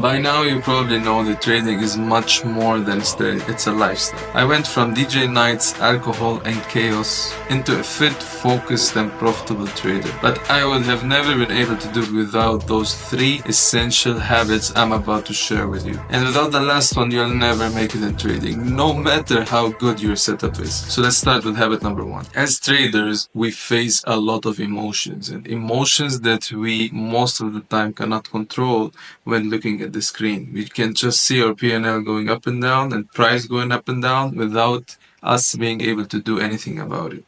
By now you probably know that trading is much more than it's a lifestyle. I went from DJ nights, alcohol and chaos into a fit, focused and profitable trader. But I would have never been able to do it without those 3 essential habits I'm about to share with you. And without the last one, you'll never make it in trading, no matter how good your setup is. So let's start with habit number 1. As traders, we face a lot of emotions, and emotions that we most of the time cannot control when looking at the screen. We can just see our P&L going up and down and price going up and down without us being able to do anything about it.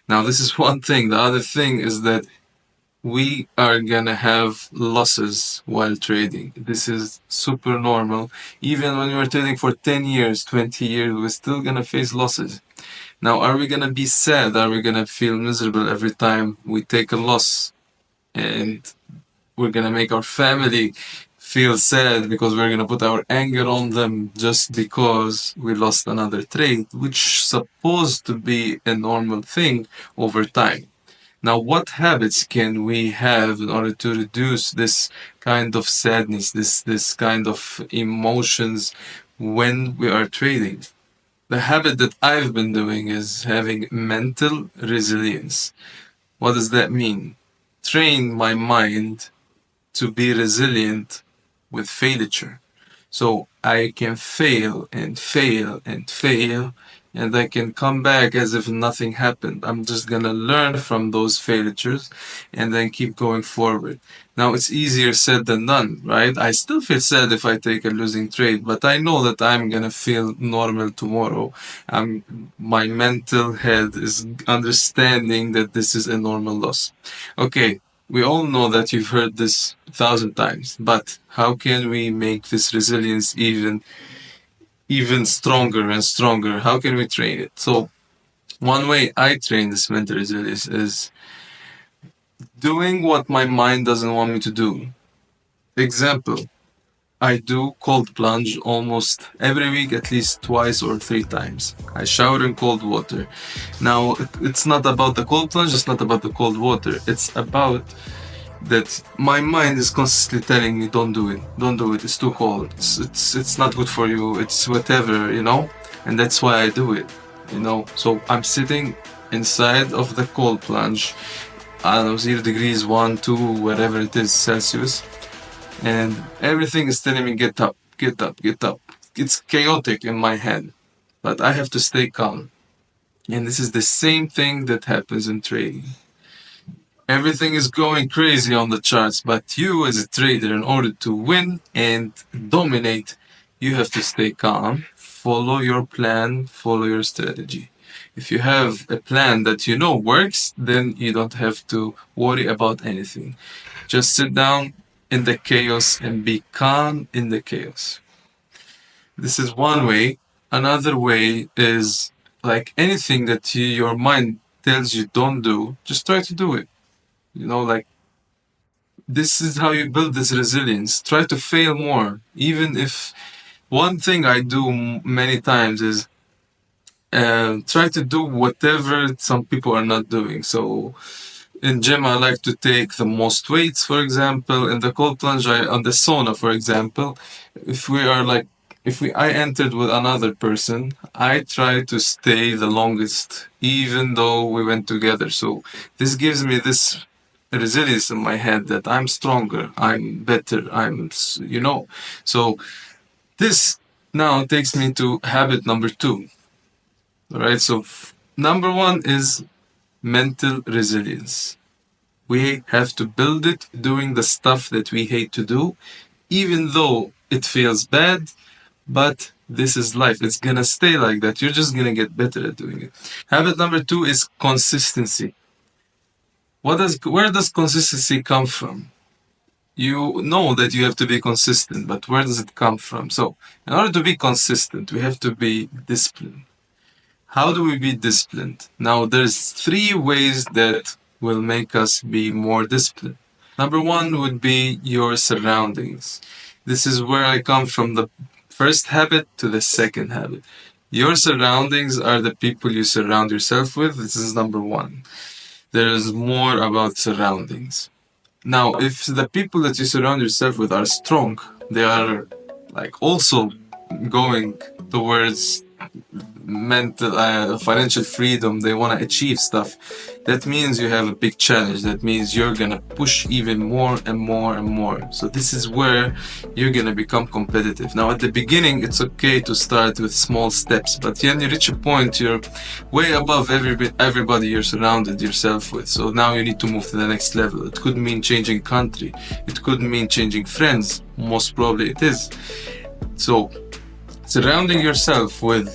Now, this is one thing. The other thing is that we are gonna have losses while trading. This is super normal. Even when we're trading for 10 years, 20 years, we're still gonna face losses. Now, are we gonna be sad? Are we gonna feel miserable every time we take a loss? And we're gonna make our family feel sad because we're gonna put our anger on them just because we lost another trade, which is supposed to be a normal thing over time. Now, what habits can we have in order to reduce this kind of sadness, this kind of emotions when we are trading? The habit that I've been doing is having mental resilience. What does that mean? Train my mind to be resilient with failure. So I can fail and fail and fail, and I can come back as if nothing happened. I'm just gonna learn from those failures and then keep going forward. Now, it's easier said than done, right? I still feel sad if I take a losing trade, but I know that I'm gonna feel normal tomorrow. My mental head is understanding that this is a normal loss. Okay, we all know that you've heard this 1,000 times, but how can we make this resilience even stronger and stronger? How can we train it? So one way I train this mental resilience is doing what my mind doesn't want me to do. Example, I do cold plunge almost every week, at least 2 or 3 times. I shower in cold water. Now, it's not about the cold plunge, it's not about the cold water. It's about that my mind is constantly telling me, don't do it, it's too cold, it's not good for you, it's whatever, and that's why I do it, So I'm sitting inside of the cold plunge, I don't know, 0 degrees, 1, 2, whatever it is, Celsius, and everything is telling me, get up, get up, get up. It's chaotic in my head, but I have to stay calm. And this is the same thing that happens in trading. Everything is going crazy on the charts, but you as a trader, in order to win and dominate, you have to stay calm, follow your plan, follow your strategy. If you have a plan that you know works, then you don't have to worry about anything. Just sit down in the chaos and be calm in the chaos. This is one way. Another way is, like anything that your mind tells you don't do, just try to do it. This is how you build this resilience. Try to fail more. Even if one thing I do many times is try to do whatever some people are not doing. So in gym, I like to take the most weights, for example. In the cold plunge, on the sauna, for example, if I entered with another person, I try to stay the longest, even though we went together. So this gives me this resilience in my head that I'm stronger, I'm better, So this now takes me to habit number 2. All right, so number 1 is mental resilience. We have to build it doing the stuff that we hate to do, even though it feels bad, but this is life. It's gonna stay like that. You're just gonna get better at doing it. Habit number 2 is consistency. Where does consistency come from? You know that you have to be consistent, but where does it come from? So, in order to be consistent, we have to be disciplined. How do we be disciplined? Now, there's 3 ways that will make us be more disciplined. Number 1 would be your surroundings. This is where I come from the first habit to the second habit. Your surroundings are the people you surround yourself with. This is number 1. There is more about surroundings. Now, if the people that you surround yourself with are strong, they are like also going towards mental financial freedom. They want to achieve stuff. That means you have a big challenge. That means you're gonna push even more and more and more. So this is where you're gonna become competitive. Now at the beginning it's okay to start with small steps, but when you reach a point you're way above everybody you're surrounded yourself with. So now you need to move to the next level. It could mean changing country, it could mean changing friends, most probably it is. So surrounding yourself with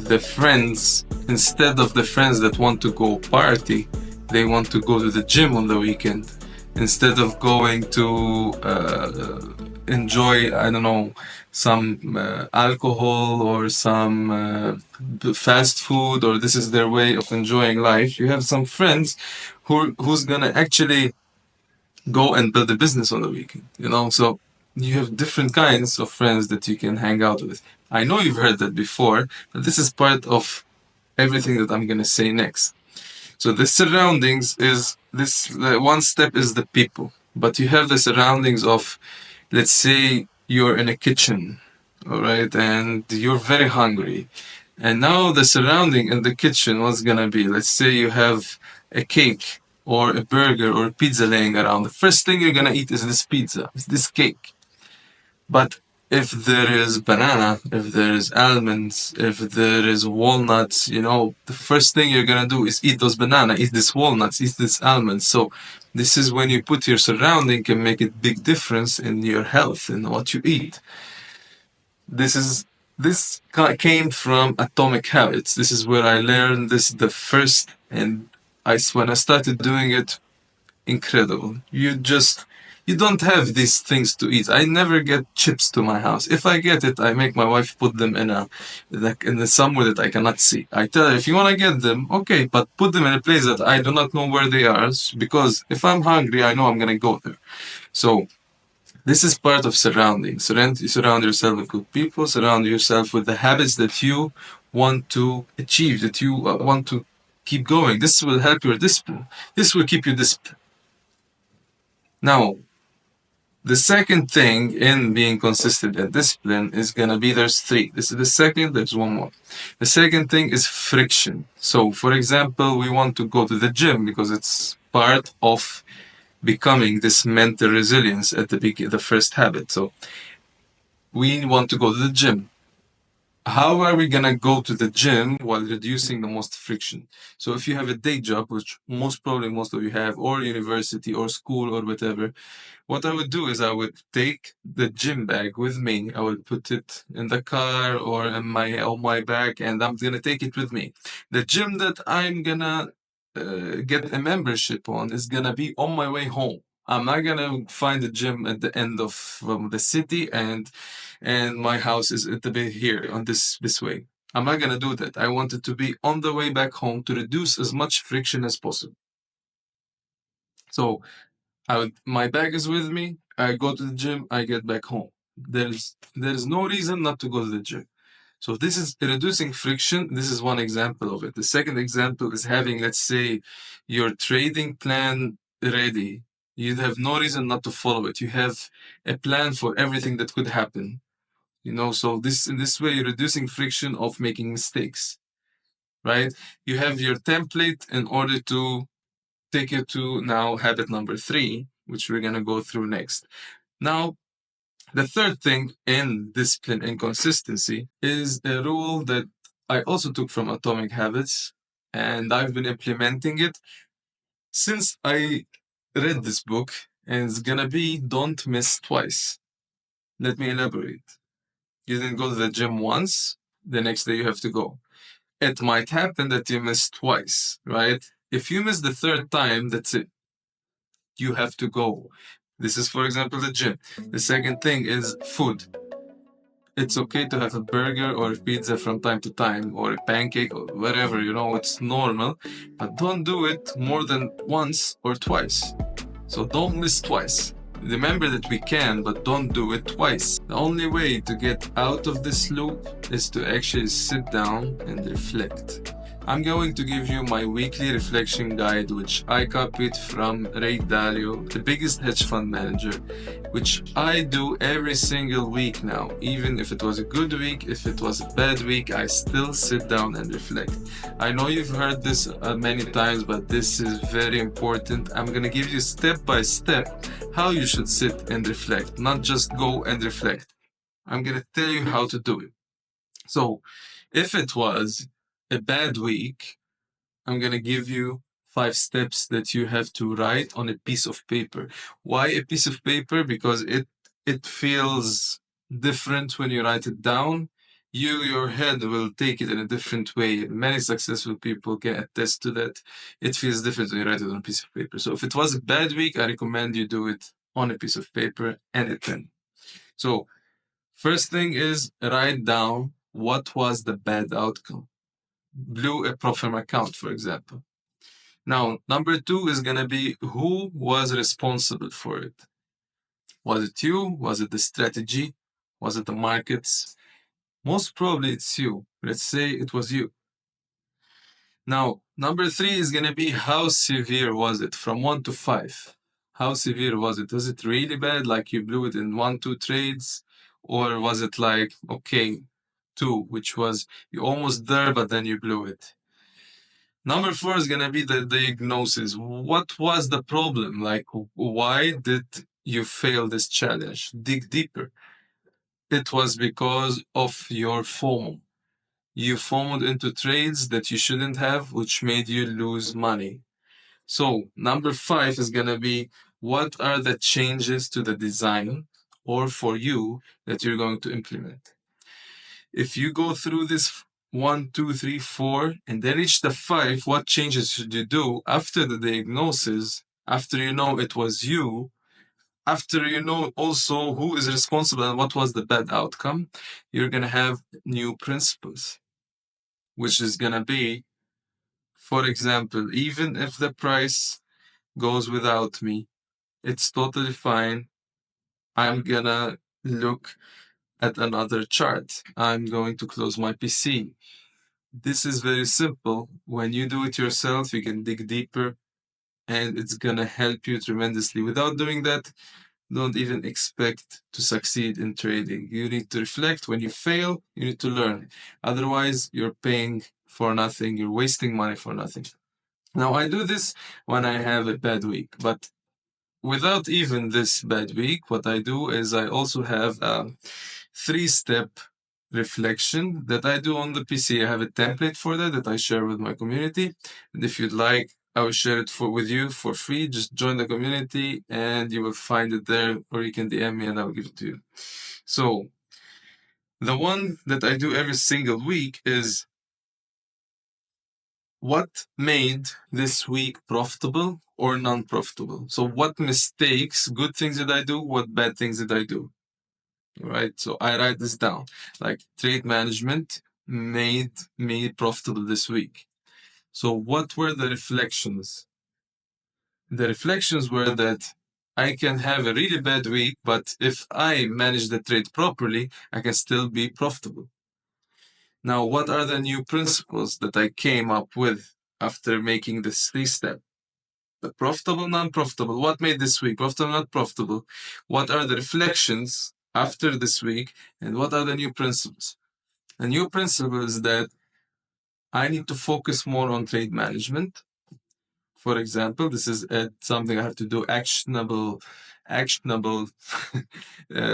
the friends, instead of the friends that want to go party, they want to go to the gym on the weekend. Instead of going to enjoy, I don't know, some alcohol or some fast food, or this is their way of enjoying life, you have some friends who's gonna actually go and build a business on the weekend, you know? So you have different kinds of friends that you can hang out with. I know you've heard that before, but this is part of everything that I'm gonna say next. So the surroundings is this, the one step is the people, but you have the surroundings of, let's say you're in a kitchen, all right, and you're very hungry. And now the surrounding in the kitchen, what's gonna be? Let's say you have a cake or a burger or a pizza laying around. The first thing you're gonna eat is this pizza, is this cake. But if there is banana, if there is almonds, if there is walnuts, you know, the first thing you're gonna do is eat those banana, eat this walnuts, eat this almonds. So this is when you put your surrounding can make a big difference in your health and what you eat. This came from Atomic Habits. This is where I learned this the first, and when I started doing it, incredible. You don't have these things to eat. I never get chips to my house. If I get it, I make my wife put them in somewhere that I cannot see. I tell her, if you want to get them, okay, but put them in a place that I do not know where they are, because if I'm hungry, I know I'm gonna go there. So this is part of surrounding. Surround yourself with good people. Surround yourself with the habits that you want to achieve, that you want to keep going. This will help your discipline. This will keep you disciplined. Now, the second thing in being consistent and disciplined is gonna be, there's three. This is the second, there's one more. The second thing is friction. So, for example, we want to go to the gym because it's part of becoming this mental resilience at the first habit. So, we want to go to the gym. How are we gonna go to the gym while reducing the most friction? So if you have a day job, which most of you have, or university or school or whatever, what I would do is I would take the gym bag with me. I would put it in the car or on my bag, and I'm gonna take it with me. The gym that I'm gonna get a membership on is gonna be on my way home. I'm not gonna find a gym at the end of the city and my house is at the bit here on this way. I'm not gonna do that. I want it to be on the way back home to reduce as much friction as possible. So my bag is with me. I go to the gym. I get back home. There's no reason not to go to the gym. So this is reducing friction. This is one example of it. The second example is having, let's say, your trading plan ready. You have no reason not to follow it. You have a plan for everything that could happen. You know, so in this way, you're reducing friction of making mistakes, right? You have your template in order to take you to now habit number 3, which we're gonna go through next. Now, the third thing in discipline and consistency is a rule that I also took from Atomic Habits, and I've been implementing it since I read this book, and it's gonna be don't miss twice. Let me elaborate. You didn't go to the gym once, the next day you have to go. It might happen that you miss twice, right? If you miss the third time, that's it. You have to go. This is, for example, the gym. The second thing is food. It's okay to have a burger or a pizza from time to time, or a pancake or whatever, you know, it's normal, but don't do it more than once or twice. So don't miss twice. Remember that we can, but don't do it twice. The only way to get out of this loop is to actually sit down and reflect. I'm going to give you my weekly reflection guide, which I copied from Ray Dalio, the biggest hedge fund manager, which I do every single week now. Even if it was a good week, if it was a bad week, I still sit down and reflect. I know you've heard this many times, but this is very important. I'm going to give you step by step how you should sit and reflect, not just go and reflect. I'm going to tell you how to do it. So, if it was a bad week, I'm going to give you 5 steps that you have to write on a piece of paper. Why a piece of paper? Because it feels different when you write it down. Your head will take it in a different way. Many successful people can attest to that. It feels different when you write it on a piece of paper. So if it was a bad week, I recommend you do it on a piece of paper and a pen. So first thing is write down what was the bad outcome. Blew a pro firma account, for example. Now, number 2 is going to be who was responsible for it. Was it you? Was it the strategy? Was it the markets? Most probably it's you. Let's say it was you. Now, number 3 is going to be how severe was it from 1 to 5? How severe was it? Was it really bad, like you blew it in 1, 2 trades? Or was it like, okay, 2, which was you almost there, but then you blew it? Number 4 is going to be the diagnosis. What was the problem? Like, why did you fail this challenge? Dig deeper. It was because of your FOMO. You FOMOed into trades that you shouldn't have, which made you lose money. So, number 5 is going to be what are the changes to the design or for you that you're going to implement? If you go through this 1, 2, 3, 4, and then reach the 5, what changes should you do after the diagnosis, after you know it was you, after you know also who is responsible and what was the bad outcome? You're going to have new principles, which is going to be, for example, even if the price goes without me, it's totally fine. I'm going to look at another chart. I'm going to close my PC. This is very simple. When you do it yourself, you can dig deeper and it's going to help you tremendously. Without doing that, don't even expect to succeed in trading. You need to reflect. When you fail, you need to learn. Otherwise, you're paying for nothing. You're wasting money for nothing. Now, I do this when I have a bad week, but without even this bad week, what I do is I also have a 3-step reflection that I do on the PC. I have a template for that I share with my community. And if you'd like, I will share it with you for free. Just join the community and you will find it there, or you can DM me and I'll give it to you. So the one that I do every single week is what made this week profitable or non-profitable. So what mistakes, good things did I do? What bad things did I do? Right. So I write this down. Like trade management made me profitable this week. So what were the reflections? The reflections were that I can have a really bad week, but if I manage the trade properly, I can still be profitable. Now, what are the new principles that I came up with after making this 3-step? The profitable, non-profitable. What made this week profitable, not profitable? What are the reflections after this week? And what are the new principles? The new principle is that I need to focus more on trade management. For example, this is something I have to do actionable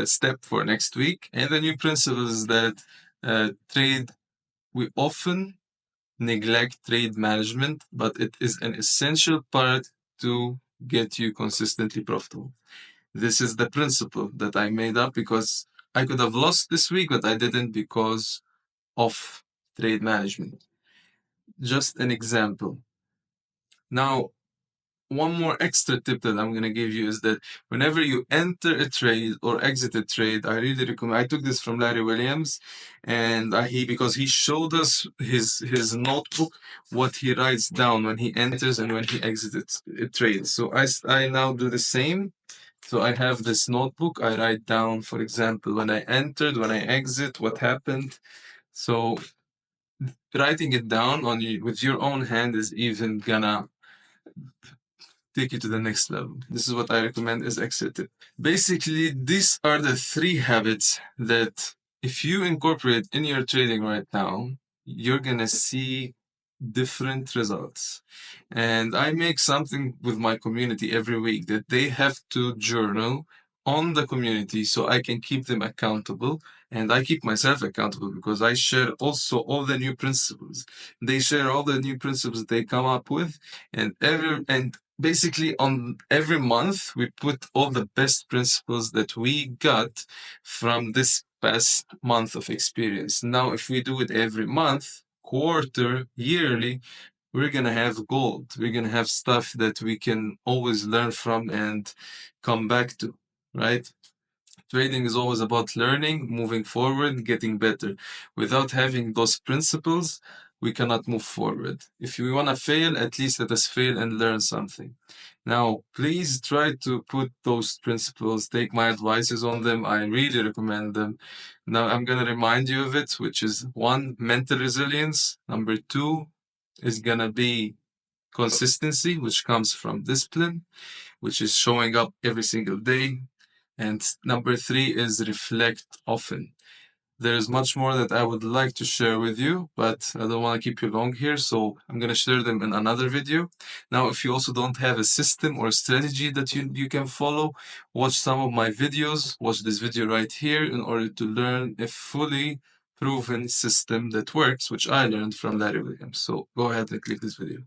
step for next week. And the new principle is that we often neglect trade management, but it is an essential part to get you consistently profitable. This is the principle that I made up because I could have lost this week, but I didn't because of trade management. Just an example. Now, one more extra tip that I'm going to give you is that whenever you enter a trade or exit a trade, I really recommend. I took this from Larry Williams, and because he showed us his notebook, what he writes down when he enters and when he exits a trade. So I now do the same. So I have this notebook. I write down, for example, when I entered, when I exit, what happened. So writing it down on you with your own hand is even gonna take you to the next level. This is what I recommend as exit tip. Basically, these are the 3 habits that if you incorporate in your trading right now, you're gonna see different results. And I make something with my community every week that they have to journal on the community so I can keep them accountable, and I keep myself accountable because I share also all the new principles. They share all the new principles they come up with, and basically on every month we put all the best principles that we got from this past month of experience. Now if we do it every month, quarter, yearly, we're gonna have gold. We're gonna have stuff that we can always learn from and come back to, right? Trading is always about learning, moving forward, getting better. Without having those principles, we cannot move forward. If we want to fail, at least let us fail and learn something. Now, please try to put those principles, take my advices on them. I really recommend them. Now, I'm going to remind you of it, which is 1, mental resilience. Number 2 is going to be consistency, which comes from discipline, which is showing up every single day. And number 3 is reflect often. There's much more that I would like to share with you, but I don't want to keep you long here, so I'm going to share them in another video. Now, if you also don't have a system or a strategy that you can follow, watch some of my videos, watch this video right here in order to learn a fully proven system that works, which I learned from Larry Williams. So go ahead and click this video.